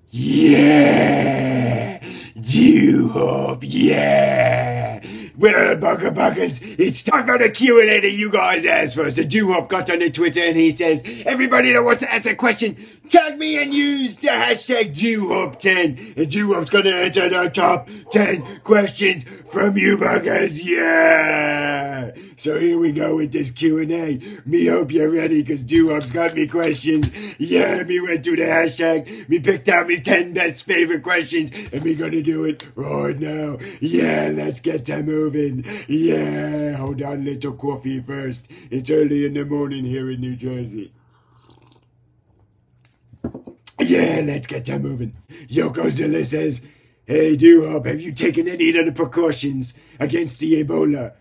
Yeah! Duhop, yeah! Well, buggers, it's time for the Q&A that you guys asked for. So Duhop got on the Twitter and he says, everybody that wants to ask a question, tag me and use the hashtag Duhop10. And Duhop's gonna answer the top 10 questions from you buggers, yeah! So here we go with this Q&A. Me hope you're ready, cause Duhop's got me questions. Yeah, me went through the hashtag, me picked out me 10 best favorite questions, and me gonna do it right now. Yeah, let's get to moving. Yeah, hold on, little coffee first. It's early in the morning here in New Jersey. Yeah, let's get to moving. Yokozilla says, hey Duhop, have you taken any of the precautions against the Ebola?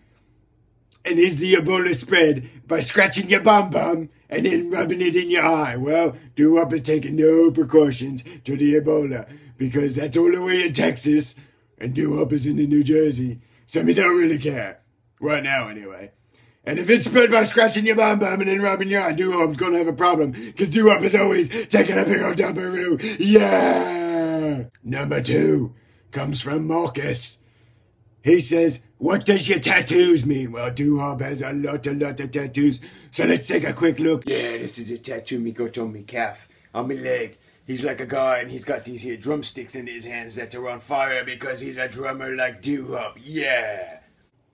And is the Ebola spread by scratching your bum and then rubbing it in your eye? Well, Duhop is taking no precautions to the Ebola because that's all the way in Texas and Duhop is in New Jersey. So we don't really care. Right now, anyway. And if it's spread by scratching your bum and then rubbing your eye, Duhop's gonna have a problem because Duhop is always taking a big old dumperoo. Yeah! Number 2 comes from Marcus. He says, what does your tattoos mean? Well, Duhop has a lot of tattoos. So let's take a quick look. Yeah, this is a tattoo me got on me calf, on me leg. He's like a guy and he's got these here drumsticks in his hands that are on fire because he's a drummer like Duhop. Yeah.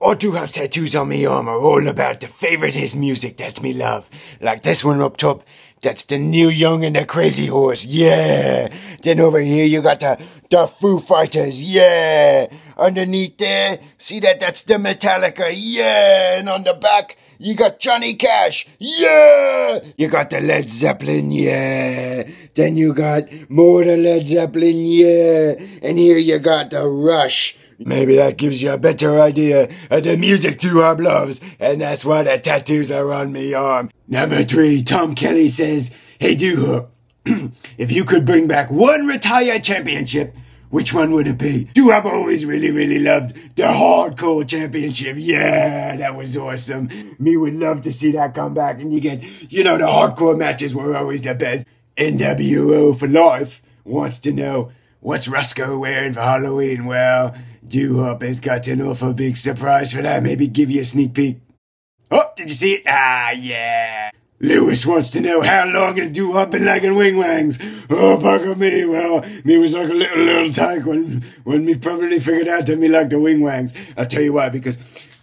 I do have tattoos on me arm are all about the favorite his music that me love. Like this one up top, that's the New Young and the Crazy Horse, yeah. Then over here you got the Foo Fighters, yeah. Underneath there, see that's the Metallica, yeah. And on the back, you got Johnny Cash, yeah. You got the Led Zeppelin, yeah. Then you got more the Led Zeppelin, yeah. And here you got the Rush. Maybe that gives you a better idea of the music Duhop loves, and that's why the tattoos are on me arm. Number 3, Tom Kelly says, hey Duhop, if you could bring back one retired championship, which one would it be? Duhop always really loved the Hardcore Championship. Yeah, that was awesome. Me would love to see that come back, and you get, the hardcore matches were always the best. NWO for Life wants to know, what's Roscoe wearing for Halloween? Well, Duhop has got an awful big surprise for that. Maybe give you a sneak peek. Oh, did you see it? Ah, yeah. Lewis wants to know, how long has Duhop been liking wing wangs? Oh, bugger me. Well, me was like a little tyke when me probably figured out that me liked the wing wangs. I'll tell you why, because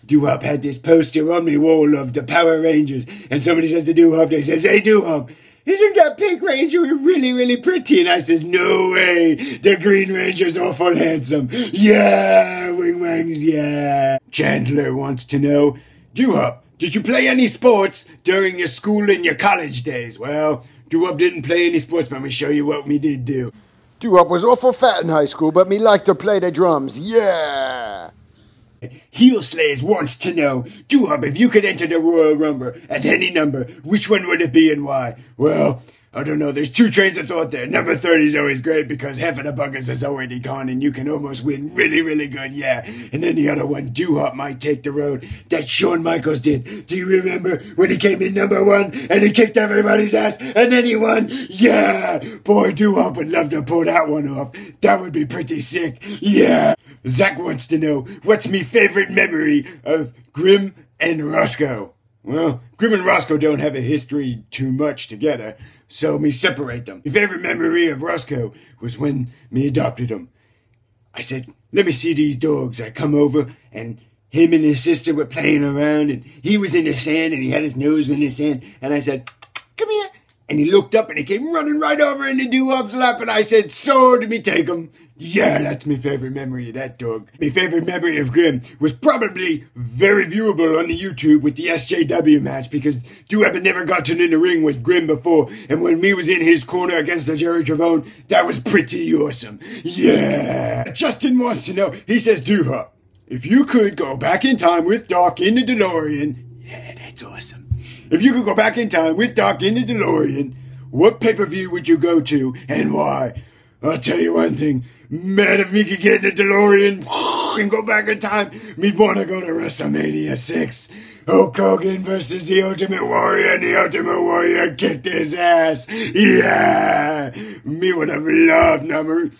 Duhop had this poster on me wall of the Power Rangers, and somebody says to Duhop, they says, hey Duhop, isn't that Pink Ranger really pretty? And I says, no way. The Green Ranger's awful handsome. Yeah, wing wangs, yeah. Chandler wants to know, Duhop, did you play any sports during your school and your college days? Well, Duhop didn't play any sports, but let me show you what me did do. Duhop was awful fat in high school, but me liked to play the drums, yeah. Heel Slays wants to know, Duhop, if you could enter the Royal Rumble at any number, which one would it be and why? Well, I don't know, there's 2 trains of thought there. Number 30 is always great because half of the buggers is already gone and you can almost win really good, yeah. And then the other one, Duhop might take the road that Shawn Michaels did. Do you remember when he came in number 1 and he kicked everybody's ass and then he won? Yeah! Boy, Duhop would love to pull that one off. That would be pretty sick, yeah. Zach wants to know, what's me favorite memory of Grim and Roscoe? Well, Grim and Roscoe don't have a history too much together, so me separate them. My favorite memory of Roscoe was when me adopted him. I said, let me see these dogs. I come over, and him and his sister were playing around, and he was in the sand, and he had his nose in the sand, and I said, come here. And he looked up and he came running right over into Duhop's lap and I said, so did me take him. Yeah, that's my favorite memory of that dog. My favorite memory of Grim was probably very viewable on the YouTube with the SJW match because Duhop had never gotten in the ring with Grim before. And when me was in his corner against the Jerry Travone, that was pretty awesome. Yeah. Justin wants to know, he says, Duhop, if you could go back in time with Doc in the DeLorean, yeah, that's awesome. If you could go back in time with Doc in the DeLorean, what pay-per-view would you go to and why? I'll tell you one thing. Man, if me could get in the DeLorean and go back in time, me'd want to go to WrestleMania 6. Hulk Hogan versus the Ultimate Warrior, and the Ultimate Warrior kicked his ass. Yeah! Me would have loved number.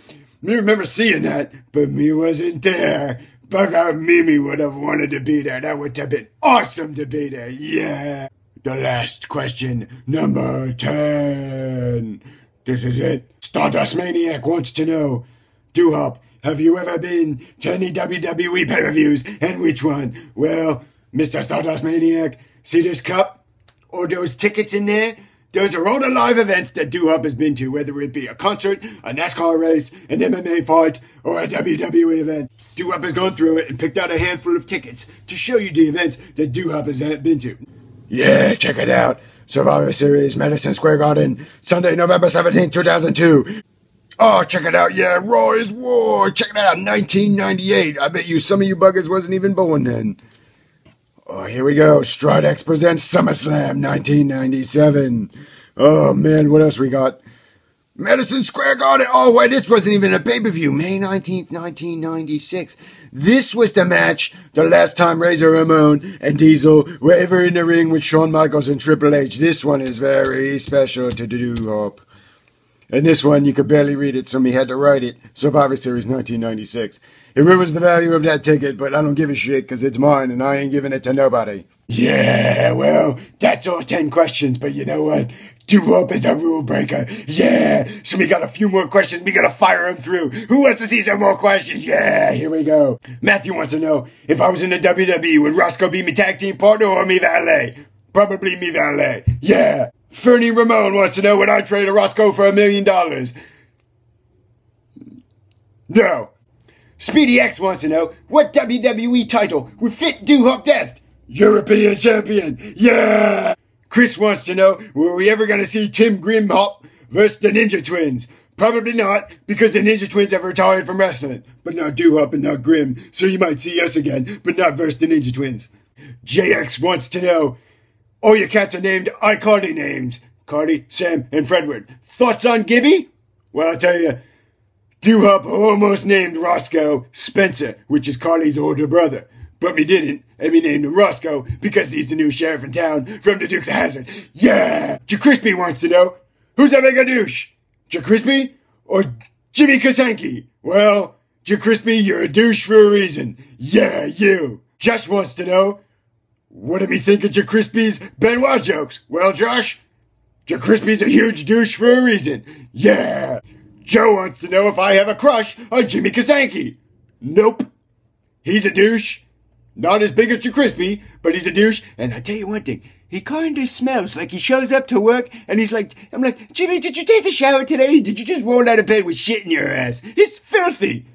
Me remember seeing that, but me wasn't there. Bug out Mimi would have wanted to be there. That would have been awesome to be there. Yeah! The last question, number 10. This is it. Stardust Maniac wants to know, Duhop, have you ever been to any WWE pay-per-views, and which one? Well, Mr. Stardust Maniac, see this cup? Or those tickets in there? Those are all the live events that Duhop has been to, whether it be a concert, a NASCAR race, an MMA fight, or a WWE event. Duhop has gone through it and picked out a handful of tickets to show you the events that Duhop has been to. Yeah, check it out. Survivor Series, Madison Square Garden, Sunday, November 17th, 2002. Oh, check it out. Yeah, Raw is War. Check it out. 1998. I bet you some of you buggers wasn't even born then. Oh, here we go. Stridex presents SummerSlam 1997. Oh, man, what else we got? Madison Square Garden. Oh, wait, this wasn't even a pay-per-view. May 19th, 1996. This was the match the last time Razor Ramon and Diesel were ever in the ring with Shawn Michaels and Triple H. This one is very special to Duhop. And this one, you could barely read it, so me had to write it. Survivor Series 1996. It ruins the value of that ticket, but I don't give a shit, because it's mine, and I ain't giving it to nobody. Yeah, well, that's all 10 questions, but you know what? Duhop is a rule breaker. Yeah, so we got a few more questions. We gotta fire them through. Who wants to see some more questions? Yeah, here we go. Matthew wants to know, if I was in the WWE, would Roscoe be my tag team partner or me valet? Probably me valet. Yeah. Fernie Ramon wants to know, would I trade a Roscoe for $1 million? No. Speedy X wants to know, what WWE title would fit Duhop best? European Champion. Yeah. Chris wants to know, were we ever going to see Tim Grimhop versus the Ninja Twins? Probably not, because the Ninja Twins have retired from wrestling. But not Duhop and not Grim, so you might see us again, but not versus the Ninja Twins. JX wants to know, all your cats are named iCarly names. Carly, Sam, and Fredward. Thoughts on Gibby? Well, I'll tell you, Duhop almost named Roscoe Spencer, which is Carly's older brother. But me didn't, and me named him Roscoe because he's the new sheriff in town from the Dukes of Hazzard. Yeah! JaCrispy wants to know, who's a bigger douche? JaCrispy or Jimmy Kasanke? Well, JaCrispy, you're a douche for a reason. Yeah, you. Josh wants to know, what do we think of JaCrispy's Benoit jokes? Well, Josh, JaCrispy's a huge douche for a reason. Yeah. Joe wants to know if I have a crush on Jimmy Kasanke. Nope. He's a douche. Not as big as JaCrispy, but he's a douche. And I tell you one thing, he kind of smells like he shows up to work and he's like, I'm like, Jimmy, did you take a shower today? Did you just roll out of bed with shit in your ass? It's filthy.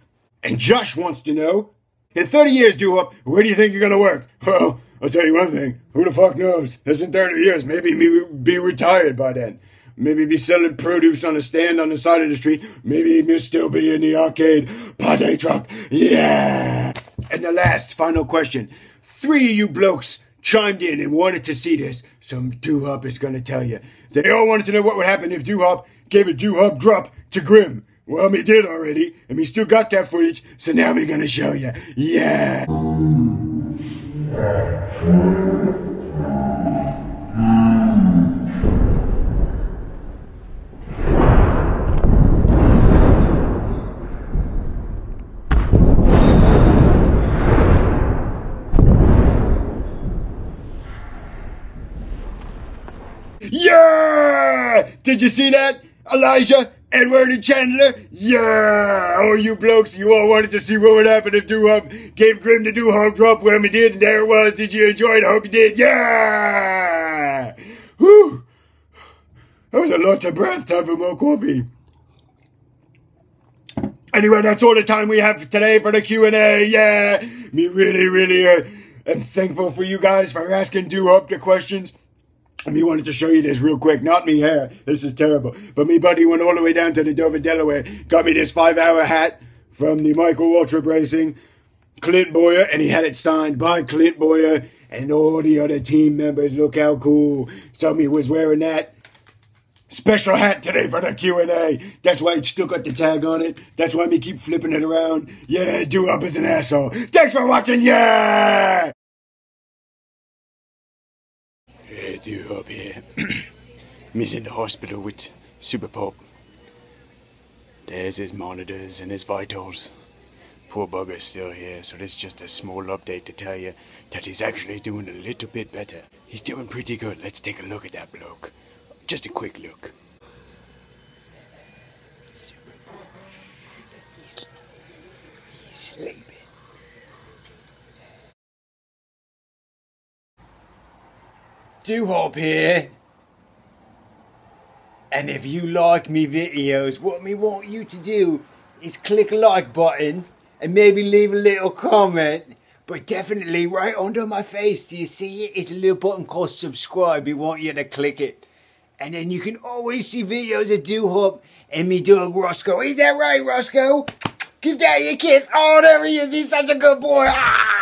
And Josh wants to know, in 30 years, Duhop, where do you think you're going to work? Well, I'll tell you one thing. Who the fuck knows? It's in 30 years. Maybe me be retired by then. Maybe be selling produce on a stand on the side of the street. Maybe me still be in the arcade party truck. Yeah! And the last, final question. 3 of you blokes chimed in and wanted to see this. So Duhop is going to tell you. They all wanted to know what would happen if Duhop gave a Duhop drop to Grim. Well, me did already, and me still got that footage, so now me gonna show you. Yeah! Yeah! Did you see that? Elijah, Edward, and Chandler? Yeah! Oh, you blokes, you all wanted to see what would happen if Duhop gave Grim the Duhop drop. Well, we did, and there it was. Did you enjoy it? I hope you did. Yeah! Whew! That was a lot of breath. Time for more coffee. Anyway, that's all the time we have today for the Q&A. Yeah! Me really am thankful for you guys for asking Duhop the questions. Me wanted to show you this real quick. Not me hair. This is terrible. But me buddy went all the way down to the Dover, Delaware. Got me this 5-hour hat from the Michael Waltrip Racing. Clint Boyer. And he had it signed by Clint Boyer. And all the other team members. Look how cool. So me was wearing that special hat today for the Q&A. That's why it's still got the tag on it. That's why me keep flipping it around. Yeah, Duhop is an asshole. Thanks for watching. Yeah! Yeah, Duhop here. He's in the hospital with Super Pop. There's his monitors and his vitals. Poor bugger's still here, so there's just a small update to tell you that he's actually doing a little bit better. He's doing pretty good. Let's take a look at that bloke. Just a quick look. He's sleeping. Duhop here. And if you like me videos, what me want you to do is click a like button and maybe leave a little comment. But definitely right under my face, do you see it? It's a little button called subscribe. We want you to click it. And then you can always see videos of Duhop and me dog Roscoe. Is that right, Roscoe? Give Daddy a kiss. Oh, there he is. He's such a good boy. Ah!